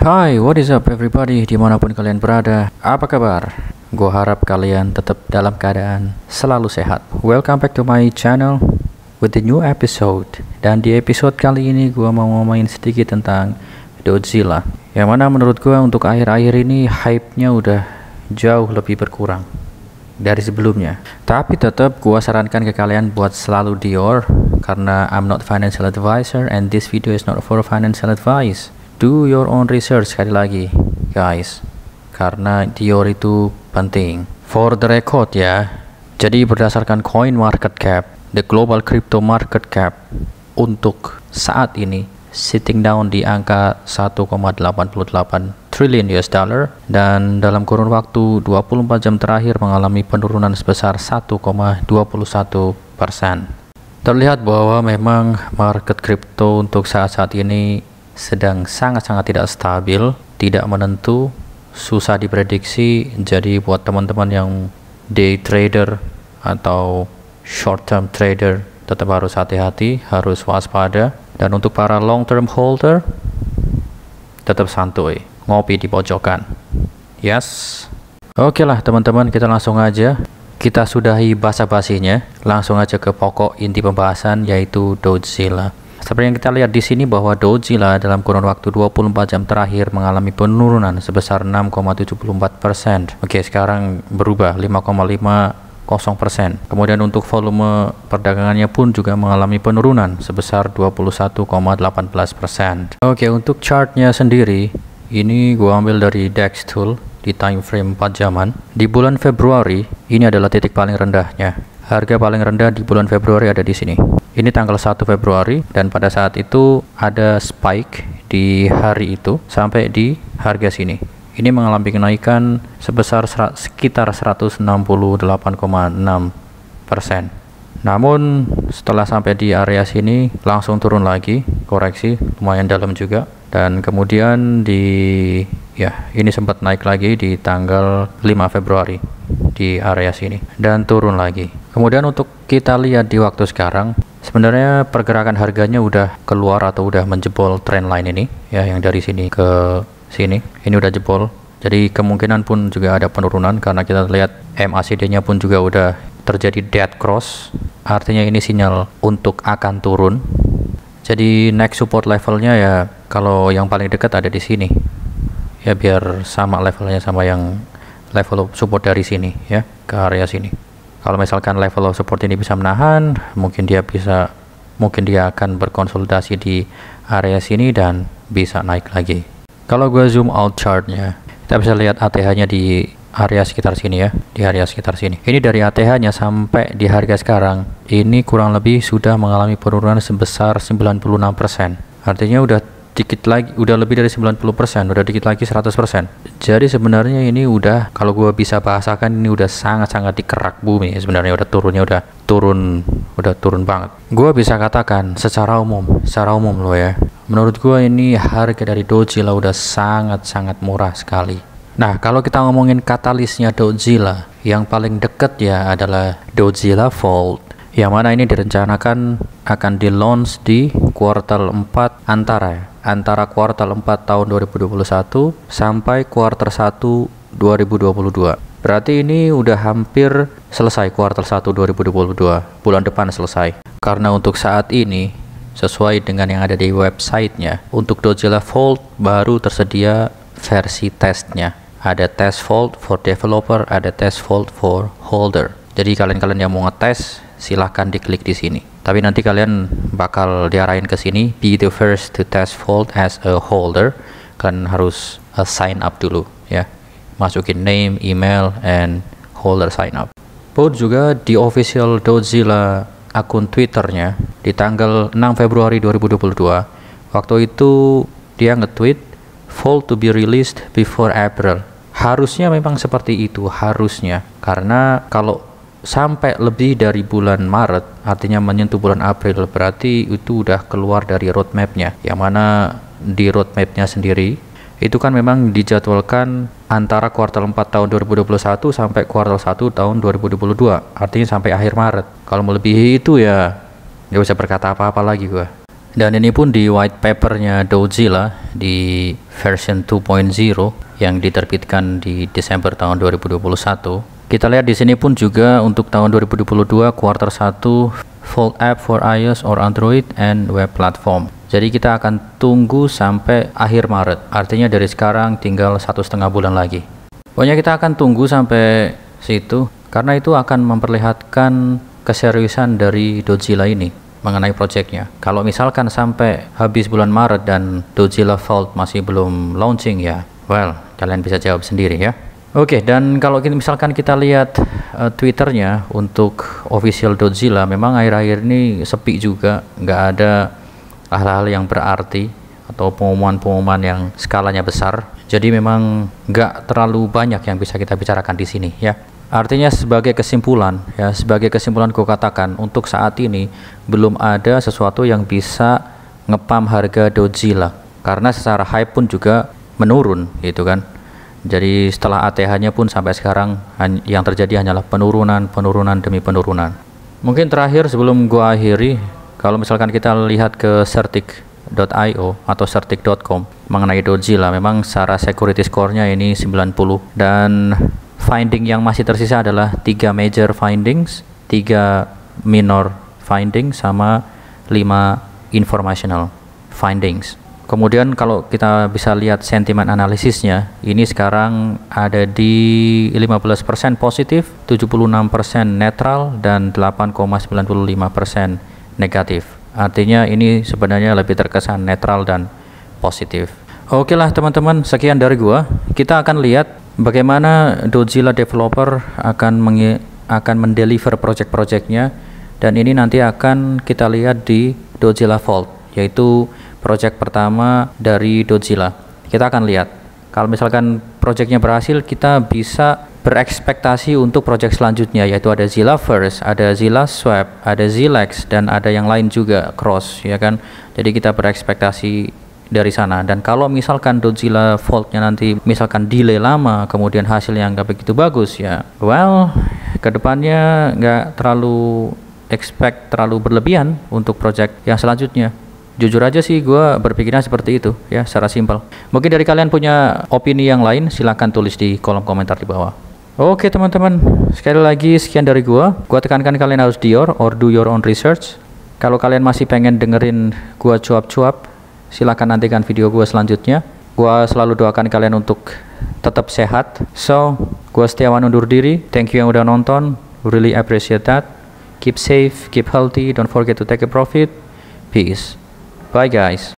Hi, what is up everybody dimanapun kalian berada, apa kabar? Gue harap kalian tetap dalam keadaan selalu sehat. Welcome back to my channel with the new episode. Dan di episode kali ini gue mau ngomongin sedikit tentang Dodzilla, yang mana menurut gue untuk akhir-akhir ini hype-nya udah jauh lebih berkurang dari sebelumnya. Tapi tetap gue sarankan ke kalian buat selalu Dior, karena I'm not financial advisor and this video is not for financial advice. Do your own research sekali lagi guys, karena Dior itu penting. For the record ya, jadi berdasarkan coin market cap, the global crypto market cap untuk saat ini sitting down di angka 1,88 triliun US dollar, dan dalam kurun waktu 24 jam terakhir mengalami penurunan sebesar 1,21%. Terlihat bahwa memang market crypto untuk saat-saat ini sedang sangat-sangat tidak stabil, tidak menentu, susah diprediksi. Jadi buat teman-teman yang day trader atau short term trader tetap harus hati-hati, harus waspada. Dan untuk para long term holder tetap santuy, ngopi di pojokan. Yes. Oke lah teman-teman, kita langsung aja. Kita sudahi basa-basinya, langsung aja ke pokok inti pembahasan, yaitu Dodzilla. Seperti yang kita lihat di sini bahwa Dodzilla dalam kurun waktu 24 jam terakhir mengalami penurunan sebesar 6,74%. Oke, sekarang berubah 5,50%. Kemudian untuk volume perdagangannya pun juga mengalami penurunan sebesar 21,18%. Oke, untuk chartnya sendiri, ini gua ambil dari DEX tool di time frame 4 jaman. Di bulan Februari, ini adalah titik paling rendahnya. Harga paling rendah di bulan Februari ada di sini. Ini tanggal 1 Februari, dan pada saat itu ada spike di hari itu sampai di harga sini. Ini mengalami kenaikan sebesar sekitar 168,6%. Namun setelah sampai di area sini langsung turun lagi, koreksi lumayan dalam juga. Dan kemudian ini sempat naik lagi di tanggal 5 Februari di area sini dan turun lagi. Kemudian untuk kita lihat di waktu sekarang, sebenarnya pergerakan harganya udah keluar atau udah menjebol trend line ini ya, yang dari sini ke sini ini udah jebol. Jadi kemungkinan pun juga ada penurunan, karena kita lihat MACD-nya pun juga udah terjadi dead cross, artinya ini sinyal untuk akan turun. Jadi next support levelnya ya, kalau yang paling dekat ada di sini ya, biar sama levelnya sama yang level support dari sini ya, ke area sini. Kalau misalkan level of support ini bisa menahan, mungkin dia akan berkonsolidasi di area sini dan bisa naik lagi. Kalau gue zoom out chartnya, kita bisa lihat ATH-nya di area sekitar sini ya, di area sekitar sini. Ini dari ATH-nya sampai di harga sekarang, ini kurang lebih sudah mengalami penurunan sebesar 96%. Artinya udah dikit lagi, udah lebih dari 90%, udah dikit lagi 100%. Jadi sebenarnya ini udah, kalau gue bisa bahasakan, ini udah sangat-sangat dikerak bumi sebenarnya. Udah turun banget. Gue bisa katakan secara umum loh ya, menurut gue ini harga dari Dodzilla udah sangat-sangat murah sekali. Nah, kalau kita ngomongin katalisnya Dodzilla, yang paling deket ya adalah Dodzilla Vault, yang mana ini direncanakan akan di launch di kuartal 4 antara kuartal 4 tahun 2021 sampai kuartal 1 2022. Berarti ini udah hampir selesai kuartal 1 2022, bulan depan selesai. Karena untuk saat ini, sesuai dengan yang ada di websitenya, untuk Dodzilla Vault baru tersedia versi testnya. Ada test vault for developer, ada test vault for holder. Jadi kalian yang mau ngetes, silahkan diklik di sini. Tapi nanti kalian bakal diarahin ke sini, be the first to test vault as a holder. Kalian harus sign up dulu ya, masukin name, email, and holder sign up. Pun juga di official Dodzilla akun Twitternya di tanggal 6 Februari 2022, waktu itu dia nge-tweet vault to be released before April. Harusnya memang seperti itu, harusnya, karena kalau sampai lebih dari bulan Maret, artinya menyentuh bulan April, berarti itu udah keluar dari roadmapnya. Yang mana di roadmapnya sendiri itu kan memang dijadwalkan antara kuartal 4 tahun 2021 sampai kuartal 1 tahun 2022, artinya sampai akhir Maret. Kalau melebihi itu ya nggak bisa berkata apa-apa lagi gua. Dan ini pun di white papernya Dozilla di version 2.0 yang diterbitkan di Desember tahun 2021. Kita lihat di sini pun juga untuk tahun 2022 kuartal 1 Fold app for iOS or Android and web platform. Jadi kita akan tunggu sampai akhir Maret. Artinya dari sekarang tinggal 1,5 bulan lagi. Pokoknya kita akan tunggu sampai situ karena itu akan memperlihatkan keseriusan dari Dozilla ini mengenai projectnya. Kalau misalkan sampai habis bulan Maret dan Dozilla Fold masih belum launching ya, well, kalian bisa jawab sendiri ya. Oke, dan kalau misalkan kita lihat Twitternya untuk official Dozilla, memang akhir-akhir ini sepi juga, nggak ada hal-hal yang berarti atau pengumuman-pengumuman yang skalanya besar. Jadi memang nggak terlalu banyak yang bisa kita bicarakan di sini ya. Artinya sebagai kesimpulan gue katakan untuk saat ini belum ada sesuatu yang bisa ngepam harga Dozilla karena secara hype pun juga menurun gitu kan. Jadi setelah ATH-nya pun sampai sekarang yang terjadi hanyalah penurunan demi penurunan. Mungkin terakhir sebelum gue akhiri, kalau misalkan kita lihat ke Certik.io atau Certik.com mengenai Dozilla, memang secara security score-nya ini 90 dan finding yang masih tersisa adalah 3 major findings, 3 minor findings, sama 5 informational findings. Kemudian kalau kita bisa lihat sentimen analisisnya, ini sekarang ada di 15% positif, 76% netral, dan 8,95% negatif. Artinya ini sebenarnya lebih terkesan netral dan positif. Oke lah teman-teman, sekian dari gua. Kita akan lihat bagaimana Dozilla developer akan mendeliver project-projectnya, dan ini nanti akan kita lihat di Dozilla Fold, yaitu project pertama dari Dozilla. Kita akan lihat kalau misalkan projectnya berhasil, kita bisa berekspektasi untuk project selanjutnya, yaitu ada Zilla First, ada Zilla Swap, ada Zilex, dan ada yang lain juga cross ya kan. Jadi kita berekspektasi dari sana. Dan kalau misalkan Dozilla Fold-nya nanti misalkan delay lama, kemudian hasilnya nggak begitu bagus ya, well, kedepannya nggak terlalu expect terlalu berlebihan untuk project yang selanjutnya. Jujur aja sih gue berpikirnya seperti itu ya, secara simpel. Mungkin dari kalian punya opini yang lain, silahkan tulis di kolom komentar di bawah. Oke teman-teman, sekali lagi sekian dari gue tekankan kalian harus do your own research. Kalau kalian masih pengen dengerin gue cuap-cuap, silahkan nantikan video gue selanjutnya. Gue selalu doakan kalian untuk tetap sehat. So, gue Setiawan undur diri. Thank you yang udah nonton, really appreciate that. Keep safe, keep healthy, don't forget to take a profit. Peace. Bye guys.